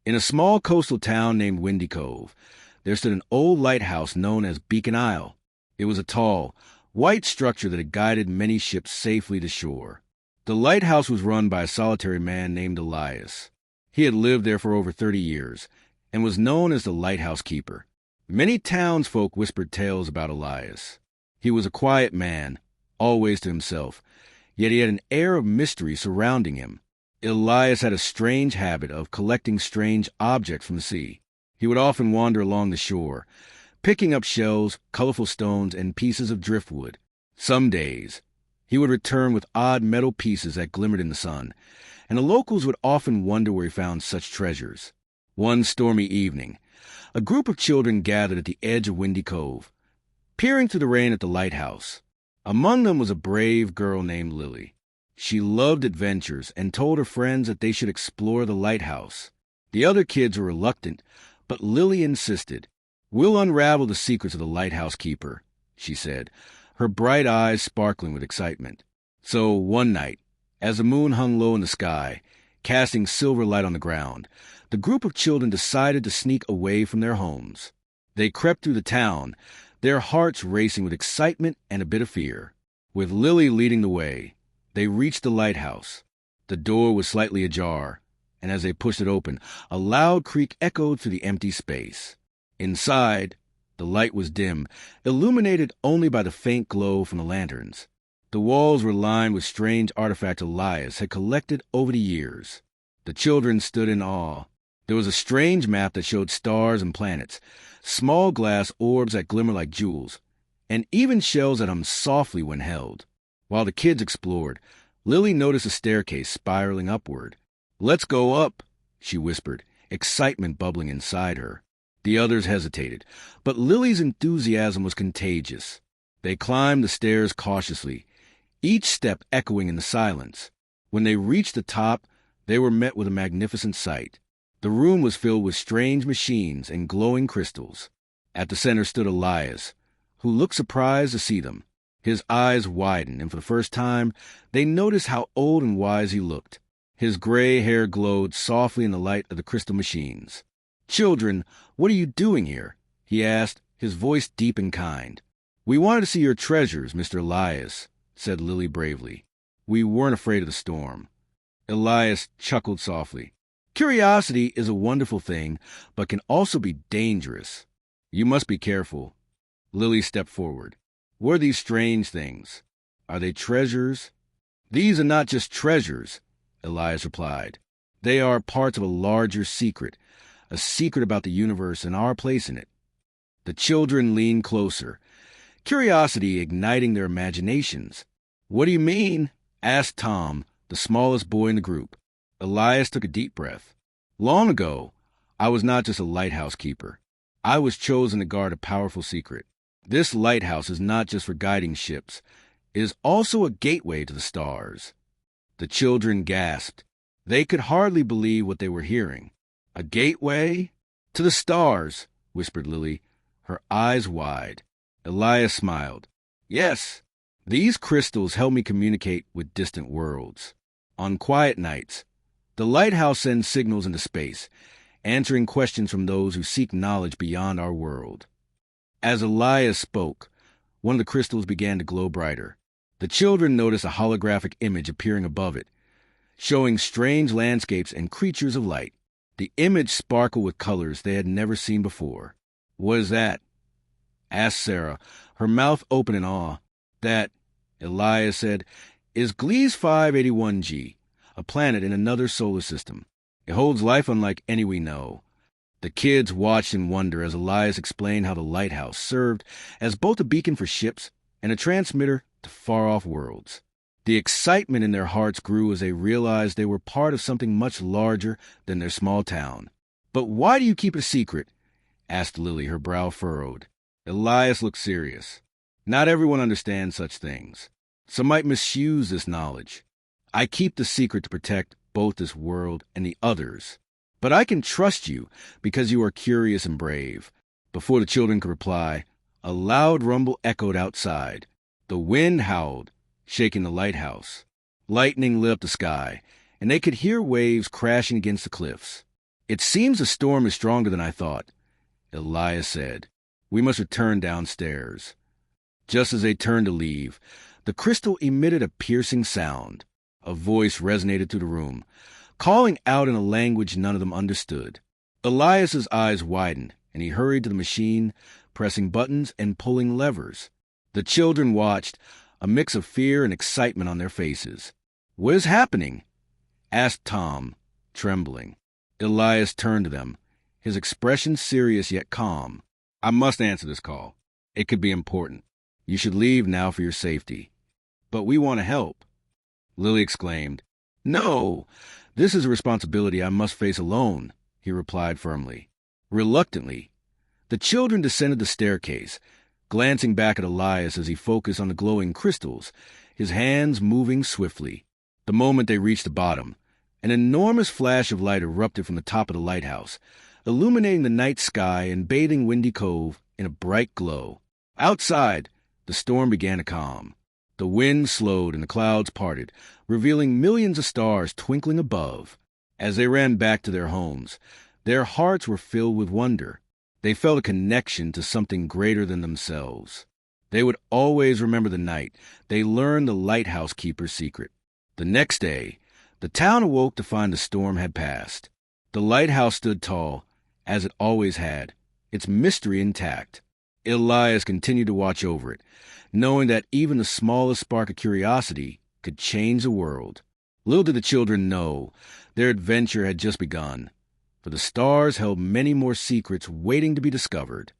In a small coastal town named Windy Cove, there stood an old lighthouse known as Beacon Isle. It was a tall, white structure that had guided many ships safely to shore. The lighthouse was run by a solitary man named Elias. He had lived there for over 30 years and was known as the lighthouse keeper. Many townsfolk whispered tales about Elias. He was a quiet man, always to himself, yet he had an air of mystery surrounding him. Elias had a strange habit of collecting strange objects from the sea. He would often wander along the shore, picking up shells, colorful stones, and pieces of driftwood. Some days, he would return with odd metal pieces that glimmered in the sun, and the locals would often wonder where he found such treasures. One stormy evening, a group of children gathered at the edge of Windy Cove, peering through the rain at the lighthouse. Among them was a brave girl named Lily. She loved adventures and told her friends that they should explore the lighthouse. The other kids were reluctant, but Lily insisted. "We'll unravel the secrets of the lighthouse keeper," she said, her bright eyes sparkling with excitement. So one night, as the moon hung low in the sky, casting silver light on the ground, the group of children decided to sneak away from their homes. They crept through the town, their hearts racing with excitement and a bit of fear. With Lily leading the way, they reached the lighthouse. The door was slightly ajar, and as they pushed it open, a loud creak echoed through the empty space. Inside, the light was dim, illuminated only by the faint glow from the lanterns. The walls were lined with strange artifacts Elias had collected over the years. The children stood in awe. There was a strange map that showed stars and planets, small glass orbs that glimmer like jewels, and even shells that hummed softly when held. While the kids explored, Lily noticed a staircase spiraling upward. "Let's go up," she whispered, excitement bubbling inside her. The others hesitated, but Lily's enthusiasm was contagious. They climbed the stairs cautiously, each step echoing in the silence. When they reached the top, they were met with a magnificent sight. The room was filled with strange machines and glowing crystals. At the center stood Elias, who looked surprised to see them. His eyes widened, and for the first time, they noticed how old and wise he looked. His gray hair glowed softly in the light of the crystal machines. "Children, what are you doing here?" he asked, his voice deep and kind. "We wanted to see your treasures, Mr. Elias," said Lily bravely. "We weren't afraid of the storm." Elias chuckled softly. "Curiosity is a wonderful thing, but can also be dangerous. You must be careful." Lily stepped forward. "What are these strange things? Are they treasures?" "These are not just treasures," Elias replied. "They are parts of a larger secret, a secret about the universe and our place in it." The children leaned closer, curiosity igniting their imaginations. "What do you mean?" asked Tom, the smallest boy in the group. Elias took a deep breath. "Long ago, I was not just a lighthouse keeper. I was chosen to guard a powerful secret. This lighthouse is not just for guiding ships. It is also a gateway to the stars." The children gasped. They could hardly believe what they were hearing. "A gateway to the stars," whispered Lily, her eyes wide. Elias smiled. "Yes, these crystals help me communicate with distant worlds. On quiet nights, the lighthouse sends signals into space, answering questions from those who seek knowledge beyond our world." As Elias spoke, one of the crystals began to glow brighter. The children noticed a holographic image appearing above it, showing strange landscapes and creatures of light. The image sparkled with colors they had never seen before. "What is that?" asked Sarah, her mouth open in awe. "That," Elias said, "is Gliese 581G, a planet in another solar system. It holds life unlike any we know." The kids watched in wonder as Elias explained how the lighthouse served as both a beacon for ships and a transmitter to far-off worlds. The excitement in their hearts grew as they realized they were part of something much larger than their small town. "But why do you keep it a secret?" asked Lily, her brow furrowed. Elias looked serious. "Not everyone understands such things. Some might misuse this knowledge. I keep the secret to protect both this world and the others. But I can trust you because you are curious and brave." Before the children could reply, a loud rumble echoed outside. The wind howled, shaking the lighthouse. Lightning lit up the sky, and they could hear waves crashing against the cliffs. "It seems the storm is stronger than I thought," Elias said. "We must return downstairs." Just as they turned to leave, the crystal emitted a piercing sound. A voice resonated through the room, calling out in a language none of them understood. Elias's eyes widened, and he hurried to the machine, pressing buttons and pulling levers. The children watched, a mix of fear and excitement on their faces. "What is happening?" asked Tom, trembling. Elias turned to them, his expression serious yet calm. "I must answer this call. It could be important. You should leave now for your safety." "But we want to help," Lily exclaimed. "No, this is a responsibility I must face alone," he replied firmly. Reluctantly, the children descended the staircase, glancing back at Elias as he focused on the glowing crystals, his hands moving swiftly. The moment they reached the bottom, an enormous flash of light erupted from the top of the lighthouse, illuminating the night sky and bathing Windy Cove in a bright glow. Outside, the storm began to calm. The wind slowed and the clouds parted, revealing millions of stars twinkling above. As they ran back to their homes, their hearts were filled with wonder. They felt a connection to something greater than themselves. They would always remember the night they learned the lighthouse keeper's secret. The next day, the town awoke to find the storm had passed. The lighthouse stood tall, as it always had, its mystery intact. Elias continued to watch over it, knowing that even the smallest spark of curiosity could change the world. Little did the children know, their adventure had just begun, for the stars held many more secrets waiting to be discovered.